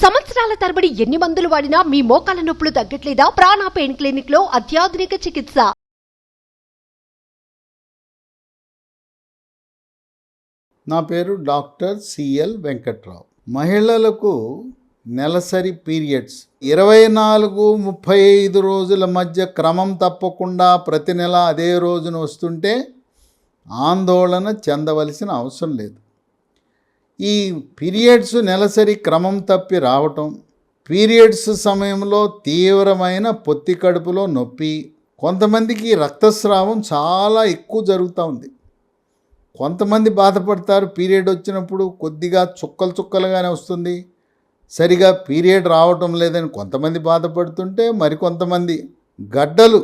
సంవత్సరాల తరబడి ఎన్ని మందులు వాడినా మీ మోకాల నొప్పులు తగ్గట్లేదా? ప్రాణ పెయిన్ క్లినిక్ లో అత్యాధునిక చికిత్స. నా పేరు డాక్టర్ సిఎల్ వెంకట్రావు. మహిళలకు నెలసరి పీరియడ్స్ 24-35 రోజుల మధ్య క్రమం తప్పకుండా ప్రతి నెల అదే రోజున వస్తుంటే ఆందోళన చెందవలసిన అవసరం లేదు. ఈ పీరియడ్స్ నెలసరి క్రమం తప్పి రావటం, పీరియడ్స్ సమయంలో తీవ్రమైన పొత్తి కడుపులో నొప్పి, కొంతమందికి రక్తస్రావం చాలా ఎక్కువ జరుగుతూ ఉంది. కొంతమంది బాధపడతారు, పీరియడ్ వచ్చినప్పుడు కొద్దిగా చుక్కలుగానే వస్తుంది, సరిగా పీరియడ్ రావటం లేదని కొంతమంది బాధపడుతుంటే, మరికొంతమంది గడ్డలు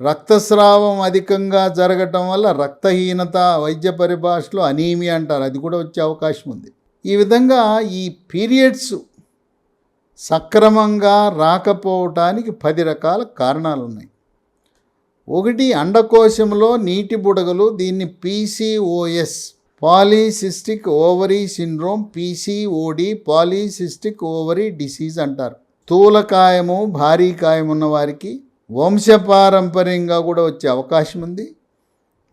రక్తస్రావం అధికంగా జరగటం వల్ల రక్తహీనత, వైద్య పరిభాషలో అనీమియా అంటారు, అది కూడా వచ్చే అవకాశం ఉంది. ఈ విధంగా ఈ పీరియడ్స్ సక్రమంగా రాకపోవటానికి 10 రకాల కారణాలు ఉన్నాయి. ఒకటి, అండకోశంలో నీటి బుడగలు, దీన్ని PCOS polycystic ovary syndrome, PCOD polycystic ovary disease అంటారు. స్థూలకాయము, భారీ కాయం ఉన్న వారికి వంశపారంపర్యంగా కూడా వచ్చే అవకాశం ఉంది.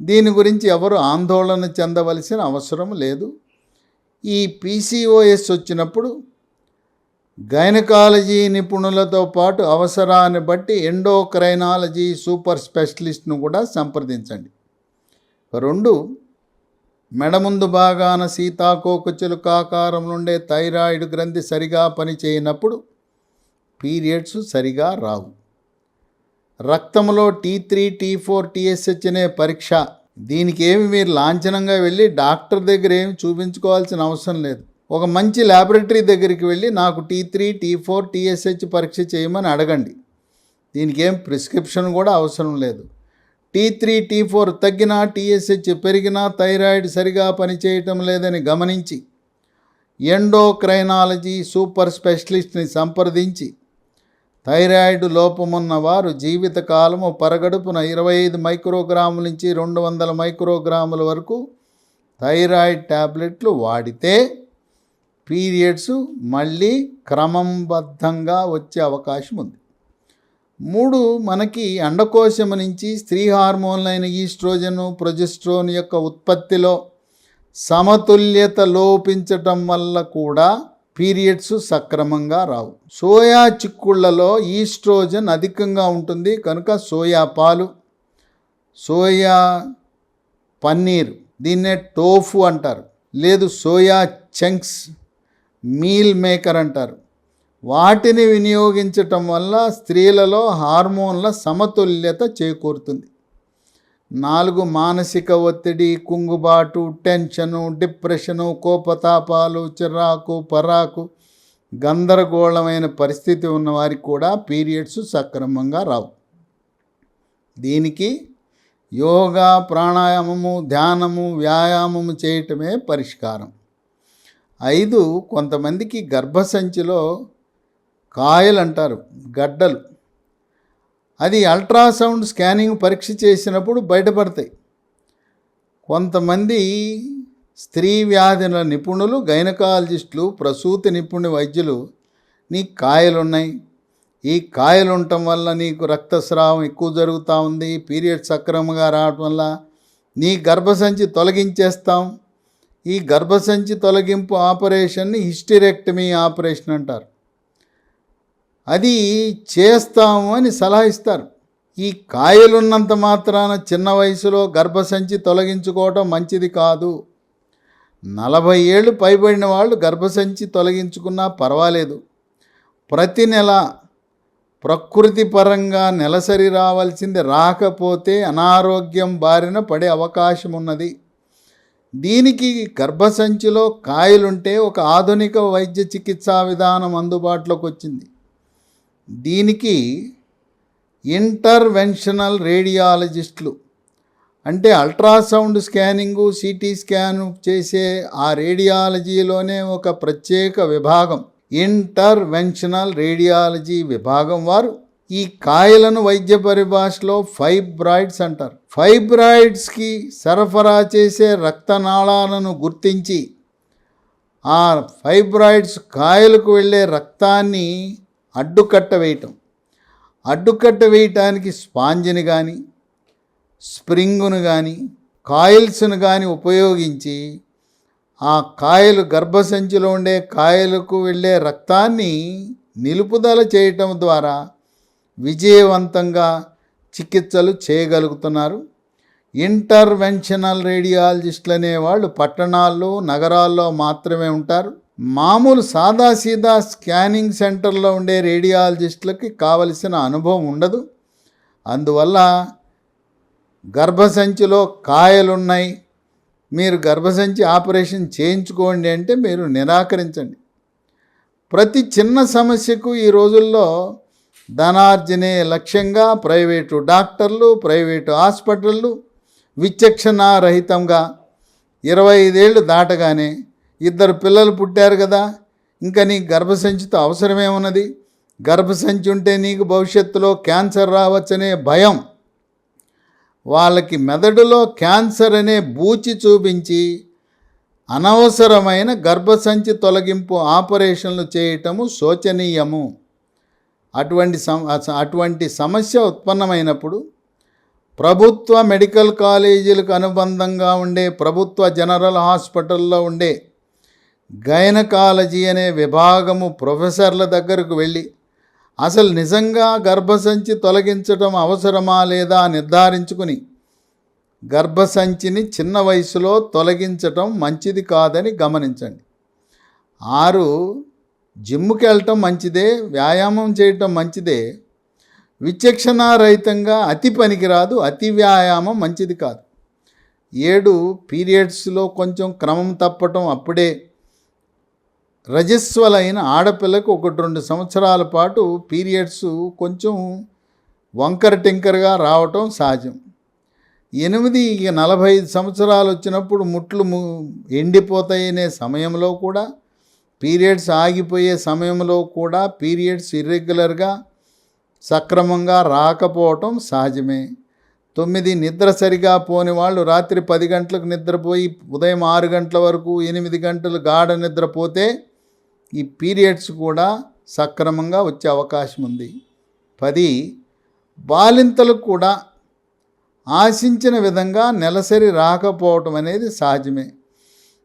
దీని గురించి ఎవరు ఆందోళన చెందవలసిన అవసరం లేదు. ఈ PCOS వచ్చినప్పుడు గైనకాలజీ నిపుణులతో పాటు అవసరాన్ని బట్టి ఎండోక్రైనాలజీ సూపర్ స్పెషలిస్ట్ను కూడా సంప్రదించండి. 2, మెడ ముందు భాగాన సీతాకోకచిలుక ఆకారంలో ఉండే థైరాయిడ్ గ్రంథి సరిగా పనిచేయనప్పుడు పీరియడ్స్ సరిగా రావు. రక్తంలో T3, T4, TSH అనే పరీక్ష, దీనికి ఏమి మీరు లాంఛనంగా వెళ్ళి డాక్టర్ దగ్గర ఏమి చూపించుకోవాల్సిన అవసరం లేదు. ఒక మంచి ల్యాబొరేటరీ దగ్గరికి వెళ్ళి నాకు T3, T4, TSH పరీక్ష చేయమని అడగండి. దీనికి ఏం ప్రిస్క్రిప్షన్ కూడా అవసరం లేదు. T3, T4 తగ్గినా, TSH పెరిగినా థైరాయిడ్ సరిగా పనిచేయటం లేదని గమనించి ఎండోక్రైనాలజీ సూపర్ స్పెషలిస్ట్ని సంప్రదించి, థైరాయిడ్ లోపమున్న వారు జీవితకాలము పరగడుపున 25 మైక్రోగ్రాముల నుంచి 200 మైక్రోగ్రాముల వరకు థైరాయిడ్ ట్యాబ్లెట్లు వాడితే పీరియడ్స్ మళ్ళీ క్రమబద్ధంగా వచ్చే అవకాశం ఉంది. 3, మనకి అండకోశం నుంచి స్త్రీ హార్మోన్లైన ఈస్ట్రోజన్, ప్రొజెస్ట్రోన్ యొక్క ఉత్పత్తిలో సమతుల్యత లోపించటం వల్ల కూడా పీరియడ్స్ సక్రమంగా రావు. సోయా చిక్కుళ్లలో ఈస్ట్రోజన్ అధికంగా ఉంటుంది కనుక సోయా పాలు, సోయా పన్నీర్, దీన్నే టోఫు అంటారు, లేదు సోయా చంక్స్, మీల్ మేకర్ అంటారు, వాటిని వినియోగించటం వల్ల స్త్రీలలో హార్మోన్ల సమతుల్యత చేకూరుతుంది. 4, మానసిక ఒత్తిడి, కుంగుబాటు, టెన్షను, డిప్రెషను, కోపతాపాలు, చిరాకు, పరాకు, గందరగోళమైన పరిస్థితి ఉన్నవారికి కూడా పీరియడ్స్ సక్రమంగా రావు. దీనికి యోగా, ప్రాణాయామము, ధ్యానము, వ్యాయామము చేయటమే పరిష్కారం. 5, కొంతమందికి గర్భసంచిలో కాయలు అంటారు, గడ్డలు, అది అల్ట్రాసౌండ్ స్కానింగ్ పరీక్ష చేసినప్పుడు బయటపడతాయి. కొంతమంది స్త్రీ వ్యాధుల నిపుణులు, గైనకాలజిస్టులు, ప్రసూతి నిపుణుల వైద్యులు, నీకు కాయలున్నాయి, ఈ కాయలు ఉండటం వల్ల నీకు రక్తస్రావం ఎక్కువ జరుగుతూ ఉంది, పీరియడ్ సక్రమంగా రావటం వల్ల నీ గర్భసంచి తొలగించేస్తాం, ఈ గర్భసంచి తొలగింపు ఆపరేషన్ని హిస్టెరెక్టమీ ఆపరేషన్ అంటారు, అది చేస్తాము అని సలహా ఇస్తారు. ఈ కాయలున్నంత మాత్రాన చిన్న వయసులో గర్భసంచి తొలగించుకోవటం మంచిది కాదు. 40 ఏళ్ళు పైబడిన వాళ్ళు గర్భసంచి తొలగించుకున్నా పర్వాలేదు. ప్రతి నెల ప్రకృతి పరంగా నెలసరి రావాల్సింది రాకపోతే అనారోగ్యం బారిన పడే అవకాశం ఉన్నది. దీనికి గర్భసంచిలో కాయలుంటే ఒక ఆధునిక వైద్య చికిత్సా విధానం అందుబాటులోకి వచ్చింది. దీనికి ఇంటర్వెన్షనల్ రేడియాలజిస్టులు, అంటే అల్ట్రాసౌండ్ స్కానింగు, CT స్కాన్ చేసే ఆ రేడియాలజీలోనే ఒక ప్రత్యేక విభాగం, ఇంటర్వెన్షనల్ రేడియాలజీ విభాగం వారు ఈ కాయలను వైద్య పరిభాషలో ఫైబ్రాయిడ్స్ అంటారు. ఫైబ్రాయిడ్స్కి సరఫరా చేసే రక్తనాళాలను గుర్తించి ఆ ఫైబ్రాయిడ్స్ కాయలకు వెళ్ళే రక్తాన్ని అడ్డుకట్ట వేయటానికి స్పాంజిని కానీ స్ప్రింగును కానీ కాయిల్స్ను కానీ ఉపయోగించి ఆ కాయలు గర్భసంచిలో ఉండే కాయలకు వెళ్ళే రక్తాన్ని నిలుపుదల చేయటం ద్వారా విజయవంతంగా చికిత్సలు చేయగలుగుతున్నారు. ఇంటర్వెన్షనల్ రేడియాలజిస్టులు అనేవాళ్ళు పట్టణాల్లో నగరాల్లో మాత్రమే ఉంటారు. మామూలు సాదాసీదా స్కానింగ్ సెంటర్లో ఉండే రేడియాలజిస్టులకి కావలసిన అనుభవం ఉండదు. అందువల్ల గర్భసంచిలో కాయలున్నాయి, మీరు గర్భసంచి ఆపరేషన్ చేయించుకోండి అంటే మీరు నిరాకరించండి. ప్రతి చిన్న సమస్యకు ఈ రోజుల్లో ధనార్జనే లక్ష్యంగా ప్రైవేటు డాక్టర్లు, ప్రైవేటు హాస్పిటళ్ళు విచక్షణారహితంగా 25 ఏళ్ళు దాటగానే 2 పిల్లలు పుట్టారు కదా, ఇంకా నీకు గర్భసంచితో అవసరమేమున్నది, గర్భసంచి ఉంటే నీకు భవిష్యత్తులో క్యాన్సర్ రావచ్చనే భయం వాళ్ళకి మెదడులో క్యాన్సర్ అనే బూచి చూపించి అనవసరమైన గర్భసంచి తొలగింపు ఆపరేషన్లు చేయటము శోచనీయము. అటువంటి సమస్య ఉత్పన్నమైనప్పుడు ప్రభుత్వ మెడికల్ కాలేజీలకు అనుబంధంగా ఉండే ప్రభుత్వ జనరల్ హాస్పిటల్లో ఉండే గైనకాలజీ అనే విభాగము ప్రొఫెసర్ల దగ్గరకు వెళ్ళి అసలు నిజంగా గర్భసంచి తొలగించడం అవసరమా లేదా నిర్ధారించుకుని గర్భసంచిని చిన్న వయసులో తొలగించటం మంచిది కాదని గమనించండి. 6 జిమ్కి వెళ్ళటం మంచిదే, వ్యాయామం చేయటం మంచిదే, విచక్షణారహితంగా అతి పనికిరాదు, అతి వ్యాయామం మంచిది కాదు. 7 పీరియడ్స్లో కొంచెం క్రమం తప్పటం, అప్పుడే రజస్వలైన ఆడపిల్లకు 1-2 సంవత్సరాల పాటు పీరియడ్స్ కొంచెం వంకర టింకరగా రావటం సహజం. 8 ఇక 45 సంవత్సరాలు వచ్చినప్పుడు ముట్లు ఎండిపోతాయనే సమయంలో కూడా, పీరియడ్స్ ఆగిపోయే సమయంలో కూడా పీరియడ్స్ ఇర్రెగ్యులర్గా సక్రమంగా రాకపోవటం సహజమే. 9 నిద్ర సరిగా పోని వాళ్ళు రాత్రి 10 గంటలకు నిద్రపోయి ఉదయం 6 గంటల వరకు 8 గంటలు గాఢ నిద్రపోతే ఈ పీరియడ్స్ కూడా సక్రమంగా వచ్చే అవకాశం ఉంది. 10 బాలింతలకు కూడా ఆశించిన విధంగా నెలసరి రాకపోవటం అనేది సహజమే.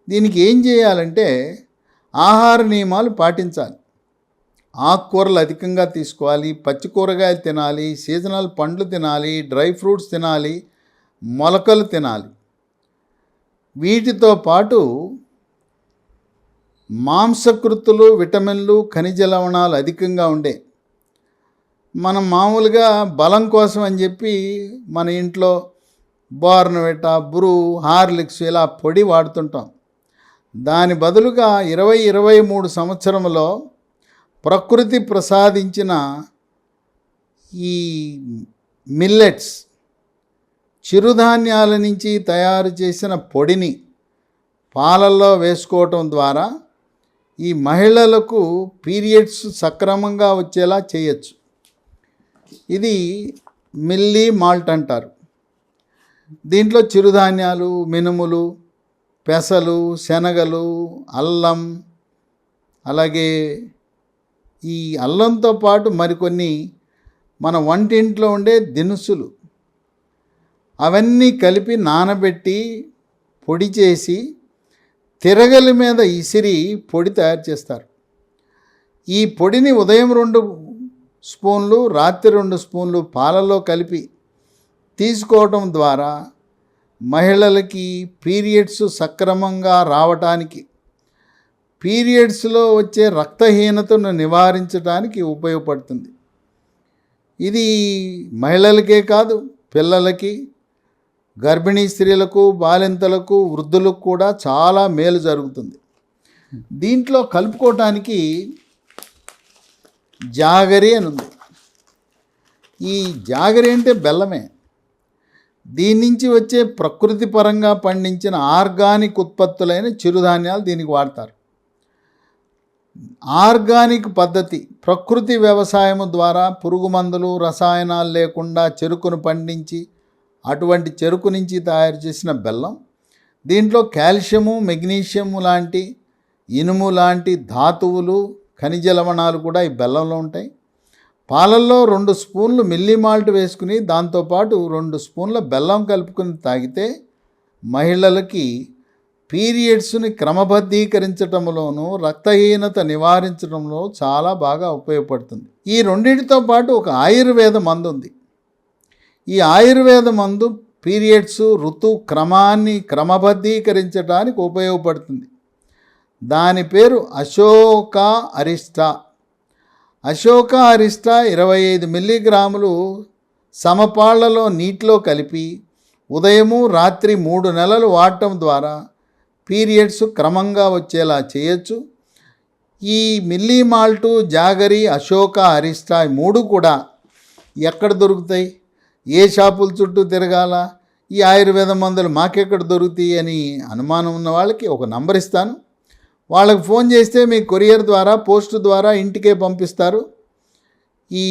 దీనికి ఏం చేయాలంటే ఆహార నియమాలు పాటించాలి. ఆకుకూరలు అధికంగా తీసుకోవాలి, పచ్చి కూరగాయలు తినాలి, సీజనల్ పండ్లు తినాలి, డ్రై ఫ్రూట్స్ తినాలి, మొలకలు తినాలి. వీటితో పాటు మాంసకృతులు, విటమిన్లు, ఖనిజ లవణాలు అధికంగా ఉండే, మనం మామూలుగా బలం కోసం అని చెప్పి మన ఇంట్లో బోర్నవిటా, బ్రూ, హార్లిక్స్ ఇలా పొడి వాడుతుంటాం. దాని బదులుగా 20-23 సంవత్సరంలో ప్రకృతి ప్రసాదించిన ఈ మిల్లెట్స్, చిరుధాన్యాల నుంచి తయారు చేసిన పొడిని పాలల్లో వేసుకోవటం ద్వారా ఈ మహిళలకు పీరియడ్స్ సక్రమంగా వచ్చేలా చేయొచ్చు. ఇది మిల్లీ మాల్ట్ అంటారు. దీంట్లో చిరుధాన్యాలు, మినుములు, పెసలు, శనగలు, అల్లం, అలాగే ఈ అల్లంతో పాటు మరికొన్ని మన వంటింట్లో ఉండే దినుసులు అవన్నీ కలిపి నానబెట్టి పొడి చేసి తిరగలి మీద ఇసిరి పొడి తయారు చేస్తారు. ఈ పొడిని ఉదయం 2 స్పూన్లు, రాత్రి 2 స్పూన్లు పాలలో కలిపి తీసుకోవటం ద్వారా మహిళలకి పీరియడ్స్ సక్రమంగా రావటానికి, పీరియడ్స్లో వచ్చే రక్తహీనతను నివారించడానికి ఉపయోగపడుతుంది. ఇది మహిళలకే కాదు, పిల్లలకి, గర్భిణీ స్త్రీలకు, బాలింతలకు, వృద్ధులకు కూడా చాలా మేలు జరుగుతుంది. దీంట్లో కలుపుకోవటానికి జాగరి అని ఉంది. ఈ జాగరి అంటే బెల్లమే. దీని నుంచి వచ్చే ప్రకృతి పరంగా పండించిన ఆర్గానిక్ ఉత్పత్తులైన చిరుధాన్యాలు దీనికి వాడతారు. ఆర్గానిక్ పద్ధతి, ప్రకృతి వ్యవసాయం ద్వారా పురుగు మందులు, రసాయనాలు లేకుండా చెరుకును పండించి అటువంటి చెరుకు నుంచి తయారు చేసిన బెల్లం. దీంట్లో కాల్షియము, మెగ్నీషియము లాంటి ఇనుము లాంటి ధాతువులు, ఖనిజ లవణాలు కూడా ఈ బెల్లంలో ఉంటాయి. పాలల్లో 2 స్పూన్లు మిల్లీ మాల్ట్ వేసుకుని దాంతోపాటు 2 స్పూన్ల బెల్లం కలుపుకొని తాగితే మహిళలకి పీరియడ్స్ని క్రమబద్ధీకరించడంలోనూ రక్తహీనత నివారించడంలో చాలా బాగా ఉపయోగపడుతుంది. ఈ రెండింటితో పాటు ఒక ఆయుర్వేద మందు ఉంది. ఈ ఆయుర్వేద మందు పీరియడ్స్ ఋతు క్రమాన్ని క్రమబద్ధీకరించడానికి ఉపయోగపడుతుంది. దాని పేరు అశోక అరిస్టా. అశోక అరిస్టా 25 మిల్లీగ్రాములు సమపాళ్లలో నీటిలో కలిపి ఉదయము రాత్రి 3 నెలలు వాడటం ద్వారా పీరియడ్స్ క్రమంగా వచ్చేలా చేయొచ్చు. ఈ మిల్లీ మాల్టు, జాగరి, అశోక అరిస్టా 3 కూడా ఎక్కడ దొరుకుతాయి, ఏ షాపుల చుట్టూ తిరగాల, ఈ ఆయుర్వేద మందులు మాకెక్కడ దొరుకుతాయి అని అనుమానం ఉన్న వాళ్ళకి ఒక నంబర్ ఇస్తాను. వాళ్ళకి ఫోన్ చేస్తే మీ కొరియర్ ద్వారా, పోస్ట్ ద్వారా ఇంటికే పంపిస్తారు. ఈ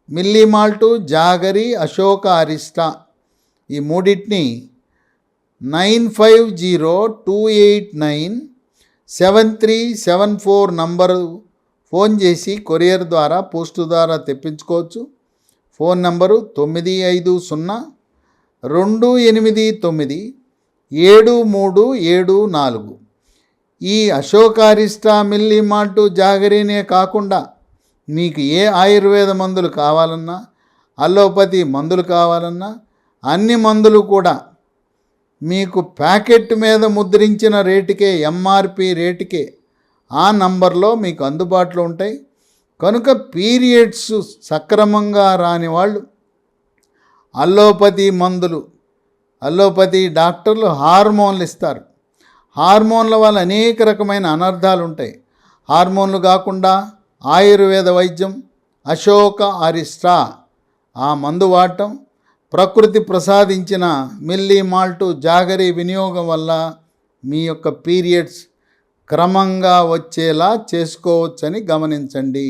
మిల్లీ మాల్టు, జాగరి, అశోక అరిస్టా ఈ మూడింటిని 9502897374 నంబరు ఫోన్ చేసి కొరియర్ ద్వారా, పోస్ట్ ద్వారా తెప్పించుకోవచ్చు. Phone number 950-289-7374. ఈ అశోక అరిస్టా, మిల్లీ మాల్టు, జాగరీనే కాకుండా మీకు ఏ ఆయుర్వేద మందులు కావాలన్నా, అల్లోపతి మందులు కావాలన్నా అన్ని మందులు కూడా మీకు ప్యాకెట్ మీద ముద్రించిన రేటుకే, ఎంఆర్పి రేటుకే ఆ నంబర్లో మీకు అందుబాటులో ఉంటాయి. కనుక పీరియడ్స్ సక్రమంగా రాని వాళ్ళు అల్లోపతి మందులు, అల్లోపతి డాక్టర్లు హార్మోన్లు ఇస్తారు. హార్మోన్ల వల్ల అనేక రకమైన అనర్థాలు ఉంటాయి. హార్మోన్లు కాకుండా ఆయుర్వేద వైద్యం అశోక అరిస్టా ఆ మందు వాడటం, ప్రకృతి ప్రసాదించిన మిల్లీ మాల్టు, జాగరి వినియోగం వల్ల మీ యొక్క పీరియడ్స్ క్రమంగా వచ్చేలా చేసుకోవచ్చని గమనించండి.